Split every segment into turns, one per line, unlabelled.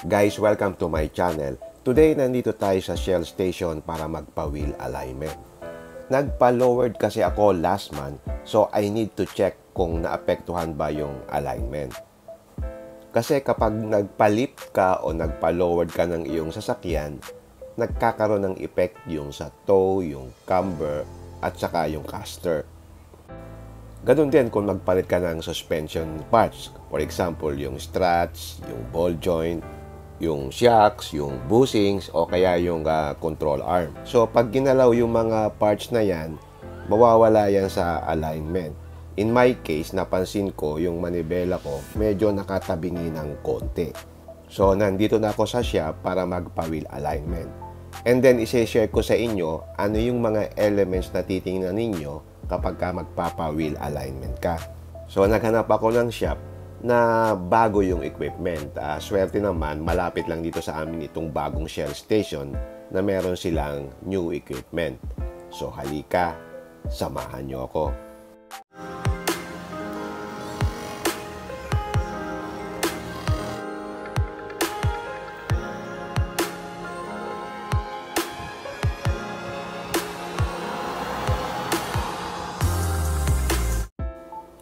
Guys, welcome to my channel. Today, nandito tayo sa Shell Station para magpa-wheel alignment. Nagpa-lowered kasi ako last month, so I need to check kung naapektuhan ba yung alignment. Kasi kapag nagpa-lift ka o nagpa-lowered ka ng iyong sasakyan, nagkakaroon ng effect yung sa toe, yung camber, at saka yung caster. Ganun din kung magpalit ka ng suspension parts. For example, yung struts, yung ball joint, yung shocks, yung bushings, o kaya yung control arm. So, pag ginalaw yung mga parts na yan, mawawala yan sa alignment. In my case, napansin ko yung manibela ko, medyo nakatabingi ng konti. So, nandito na ako sa shop para magpa-wheel alignment. And then, isi-share ko sa inyo ano yung mga elements na titingnan ninyo kapag ka magpapa-wheel alignment ka. So, naghanap ako ng shop na bago yung equipment. Swerte naman, malapit lang dito sa amin itong bagong Shell Station na meron silang new equipment. So, halika, samahan nyo ako.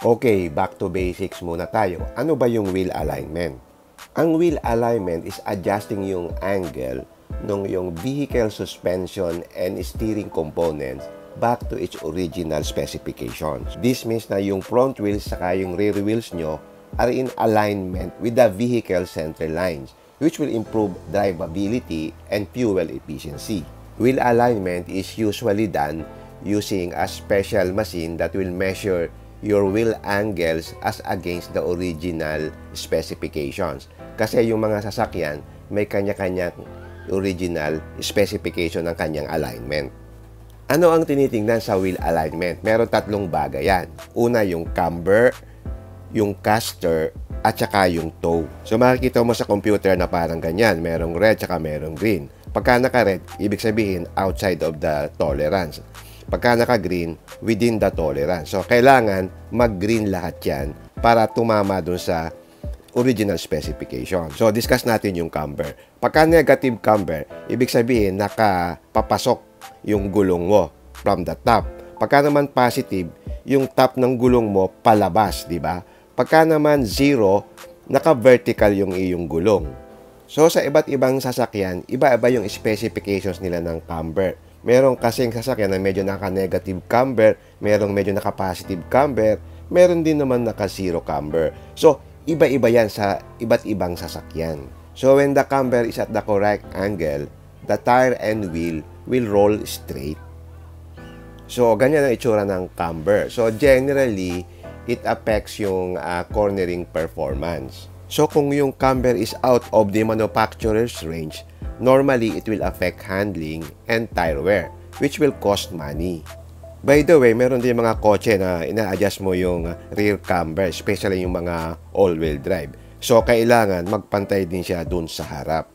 Okay, back to basics muna tayo. Ano ba yung wheel alignment? Ang wheel alignment is adjusting yung angle ng yung vehicle suspension and steering components back to its original specifications. This means na yung front wheels saka yung rear wheels nyo are in alignment with the vehicle center lines, which will improve drivability and fuel efficiency. Wheel alignment is usually done using a special machine that will measure your wheel angles as against the original specifications. Kasi yung mga sasakyan, may kanya-kanyang original specification ng kanyang alignment. Ano ang tinitingnan sa wheel alignment? Meron tatlong bagay yan. Una, yung camber, yung caster, at saka yung toe. So makikita mo sa computer na parang ganyan. Merong red, saka merong green. Pagka naka-red, ibig sabihin outside of the tolerance. Pagka naka-green, within the tolerance. So, kailangan mag-green lahat yan para tumama dun sa original specification. So, discuss natin yung camber. Pagka negative camber, ibig sabihin nakapapasok yung gulong mo from the top. Pagka naman positive, yung top ng gulong mo palabas, di ba? Pagka naman zero, naka-vertical yung iyong gulong. So, sa iba't ibang sasakyan, iba-iba yung specifications nila ng camber. Merong kasing sasakyan na medyo naka-negative camber, merong medyo naka-positive camber, meron din naman naka-zero camber. So, iba-iba yan sa iba't ibang sasakyan. So, when the camber is at the correct angle, the tire and wheel will roll straight. So, ganyan ang itsura ng camber. So, generally, it affects yung cornering performance. So, kung yung camber is out of the manufacturer's range, normally, it will affect handling and tire wear, which will cost money. By the way, meron din mga kotse na ina-adjust mo yung rear camber, especially yung mga all-wheel drive. So, kailangan magpantay din siya dun sa harap.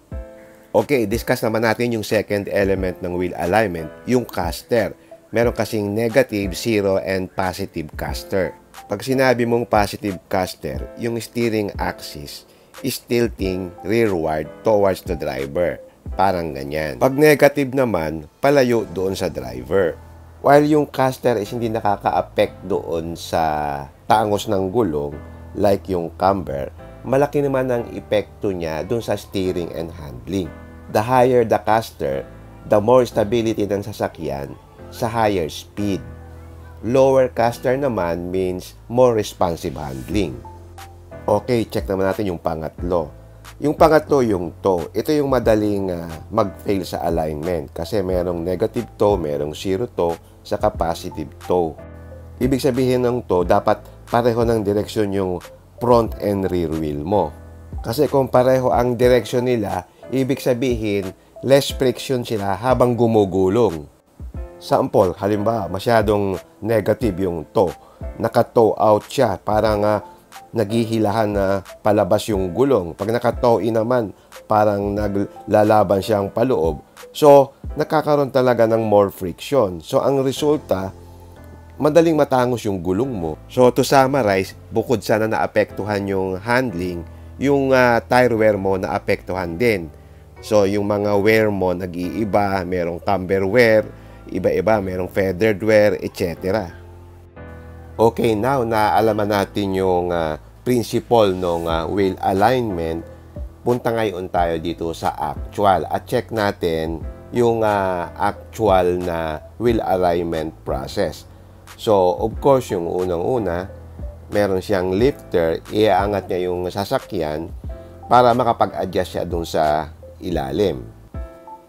Okay, discuss naman natin yung second element ng wheel alignment, yung caster. Meron kasing negative, zero, and positive caster. Pag sinabi mong positive caster, yung steering axis is tilting rearward towards the driver. Parang ganyan. Pag negative naman, palayo doon sa driver. While yung caster is hindi nakaka-affect doon sa tangos ng gulong, like yung camber, malaki naman ang epekto niya doon sa steering and handling. The higher the caster, the more stability ng sasakyan sa higher speed. Lower caster naman means more responsive handling. Okay, check naman natin yung pangatlo. Yung pangatlo, yung toe. Ito yung madaling mag-fail sa alignment kasi merong negative toe, merong zero toe, saka positive toe. Ibig sabihin ng toe, dapat pareho ng direksyon yung front and rear wheel mo. Kasi kung pareho ang direksyon nila, ibig sabihin less friction sila habang gumugulong. Sample, halimbawa, masyadong negative yung toe. Naka-toe out siya, parang naghihilahan na palabas yung gulong. Pag naka-toe in naman, parang naglalaban siyang paloob. So, nakakaroon talaga ng more friction. So, ang resulta, madaling matangos yung gulong mo. So, to summarize, bukod sana naapektuhan yung handling, yung tire wear mo na apektuhan din. So, yung mga wear mo nag-iiba, merong camber wear, iba-iba, merong feathered wear, etc. Okay, now naalaman natin yung principle ng wheel alignment. Punta ngayon tayo dito sa actual at check natin yung actual na wheel alignment process. So, of course, yung unang-una, meron siyang lifter, iaangat niya yung sasakyan para makapag-adjust siya dun sa ilalim.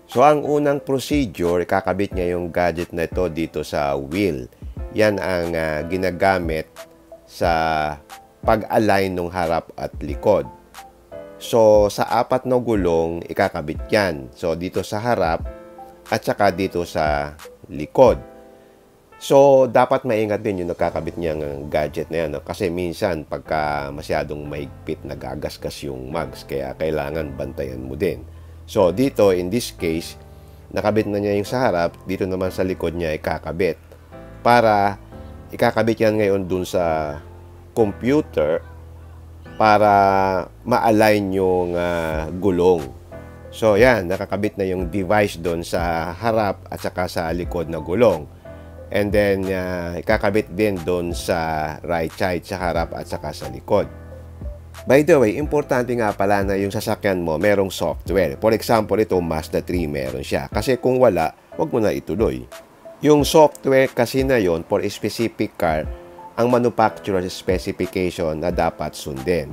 So, ang unang procedure, kakabit niya yung gadget na ito dito sa wheel. Yan ang ginagamit sa pag-align ng harap at likod. So, sa apat na gulong, ikakabit yan. So, dito sa harap at saka dito sa likod. So, dapat maingat din yung nakakabit niyang gadget na yan. No? Kasi minsan, pagka masyadong mahigpit, nagagasgas yung mags. Kaya kailangan bantayan mo din. So, dito, in this case, nakabit na niya yung sa harap. Dito naman sa likod niya, ikakabit. Para, ikakabit yan ngayon dun sa computer para ma-align yung gulong. So, yan, nakakabit na yung device dun sa harap at saka sa likod na gulong. And then, ikakabit din dun sa right side, sa harap at saka sa likod. By the way, importante nga pala na yung sasakyan mo merong software. For example, ito Mazda 3 meron siya. Kasi kung wala, wag mo na ituloy. Yung software kasi na yon for a specific car, ang manufacturer's specification na dapat sundin.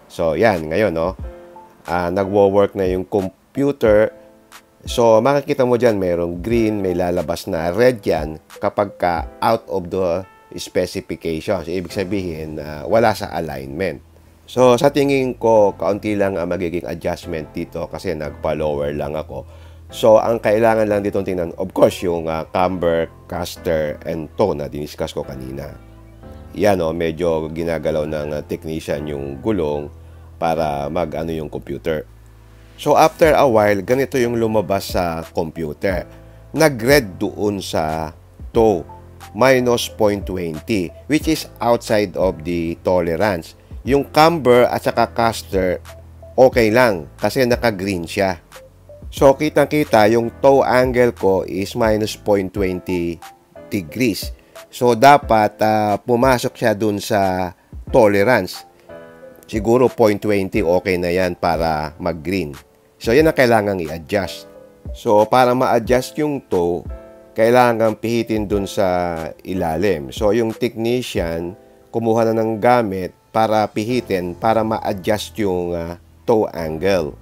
So, yan. Ngayon, no? Nagwo-work na yung computer. So, makikita mo dyan, merong green, may lalabas na red yan kapag ka out of the specification. So, ibig sabihin, wala sa alignment. So, sa tingin ko, kaunti lang ang magiging adjustment dito kasi nagpa-lower lang ako. So, ang kailangan lang dito tingnan, of course, yung camber, caster, and toe na diniscuss ko kanina. Yan, medyo ginagalaw ng technician yung gulong para mag-ano yung computer. So, after a while, ganito yung lumabas sa computer. Nag-red doon sa toe, minus 0.20, which is outside of the tolerance. Yung camber at saka caster, okay lang kasi naka-green siya. So, kitang-kita yung toe angle ko is minus 0.20 degrees. So, dapat pumasok siya dun sa tolerance. Siguro 0.20 okay na yan para mag-green. So, yan ang kailangan i-adjust. So, para ma-adjust yung toe, kailangan pihitin dun sa ilalim. So, yung technician, kumuha na ng gamit para pihitin, para ma-adjust yung toe angle.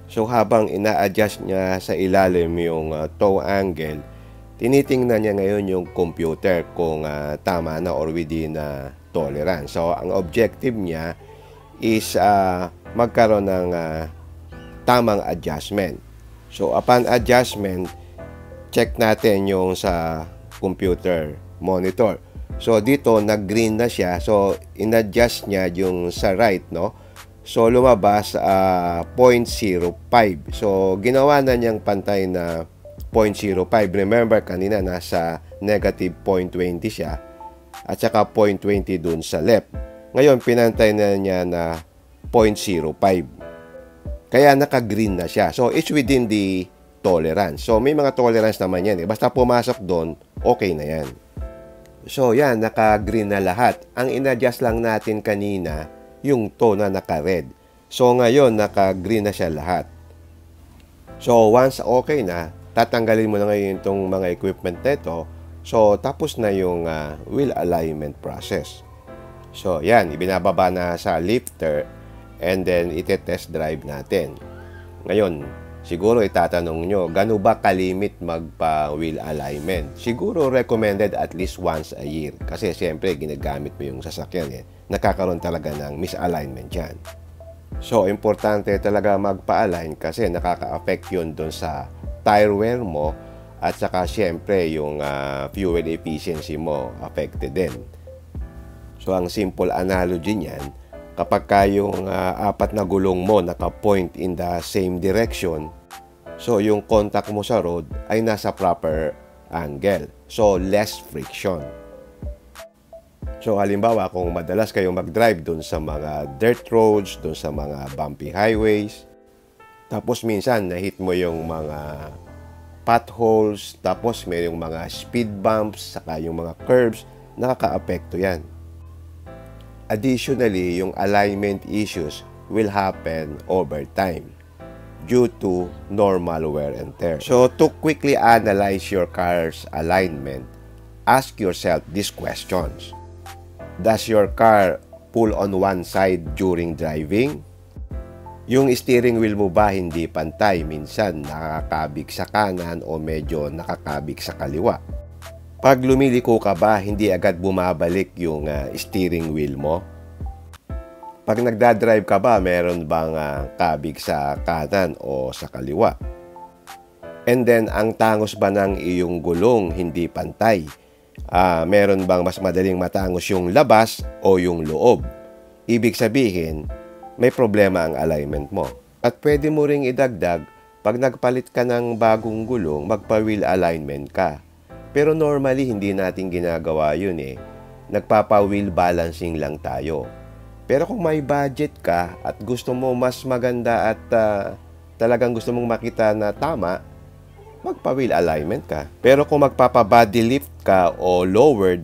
So, habang ina-adjust niya sa ilalim yung toe angle, tinitingnan niya ngayon yung computer kung tama na or within tolerance. So, ang objective niya is magkaroon ng tamang adjustment. So, upon adjustment, check natin yung sa computer monitor. So, dito, nag-green na siya. So, in-adjust niya yung sa right, no? So, lumabas 0.05. So, ginawa na niyang pantay na 0.05. Remember, kanina nasa negative 0.20 siya. At saka 0.20 dun sa left. Ngayon, pinantay na niya na 0.05. Kaya naka-green na siya. So, it's within the tolerance. So, may mga tolerance naman yan. Basta pumasok doon, okay na yan. So, yan, naka-green na lahat. Ang in-adjust lang natin kanina, yung toe na naka-red. So, ngayon, naka-green na siya lahat. So, once okay na, tatanggalin mo na ngayon itong mga equipment na ito. So, tapos na yung wheel alignment process. So, yan, ibinababa na sa lifter and then ite-test drive natin. Ngayon, siguro itatanong nyo, gano ba kalimit magpa-wheel alignment? Siguro recommended at least once a year. Kasi siyempre, ginagamit mo yung sasakyan. Nakakaroon talaga ng misalignment yan. So, importante talaga magpa-align kasi nakaka-affect yun dun sa tire wear mo at saka siyempre yung fuel efficiency mo affected din. So, ang simple analogy niyan, kapag yung apat na gulong mo naka-point in the same direction, so yung contact mo sa road ay nasa proper angle. So, less friction. So halimbawa, kung madalas kayong mag-drive doon sa mga dirt roads, doon sa mga bumpy highways, tapos minsan na-hit mo yung mga potholes, tapos may yung mga speed bumps, saka yung mga curbs, nakaka-apekto yan. Additionally, yung alignment issues will happen over time due to normal wear and tear. So, to quickly analyze your car's alignment, ask yourself these questions. Does your car pull on one side during driving? Yung steering wheel mo ba hindi pantay? Minsan nakakabig sa kanan o medyo nakakabig sa kaliwa. Pag lumiliko ka ba, hindi agad bumabalik yung steering wheel mo? Pag nagdadrive ka ba, meron bang kabig sa kanan o sa kaliwa? And then, ang tangos ba ng iyong gulong hindi pantay? Meron bang mas madaling matangos yung labas o yung loob? Ibig sabihin, may problema ang alignment mo. At pwede mo ring idagdag, pag nagpalit ka ng bagong gulong, magpa-wheel alignment ka. Pero normally, hindi natin ginagawa yun eh. Nagpapa-wheel balancing lang tayo. Pero kung may budget ka at gusto mo mas maganda at talagang gusto mong makita na tama, magpa-wheel alignment ka. Pero kung magpapa-body lift ka o lowered,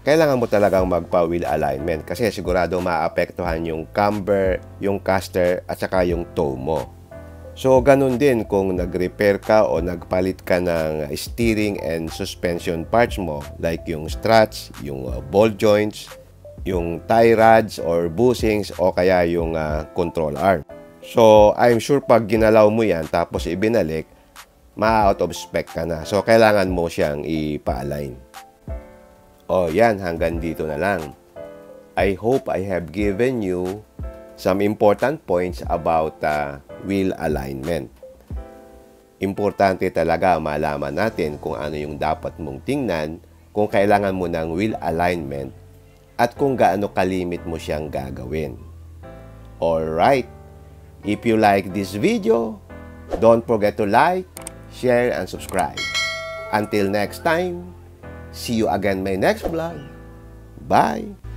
kailangan mo talagang magpa-wheel alignment kasi sigurado maapektuhan yung camber, yung caster at saka yung toe mo. So, ganun din kung nag-repair ka o nagpalit ka ng steering and suspension parts mo like yung struts, yung ball joints, yung tie rods or bushings o kaya yung control arm. So, I'm sure pag ginalaw mo yan tapos ibinalik, ma-out of spec ka na. So, kailangan mo siyang ipa-align. O yan, hanggang dito na lang. I hope I have given you some important points about wheel alignment. Importante talaga malaman natin kung ano yung dapat mong tingnan kung kailangan mo ng wheel alignment at kung gaano kalimit mo siyang gagawin. Alright, if you like this video, don't forget to like, share, and subscribe. Until next time, see you again my next vlog. Bye!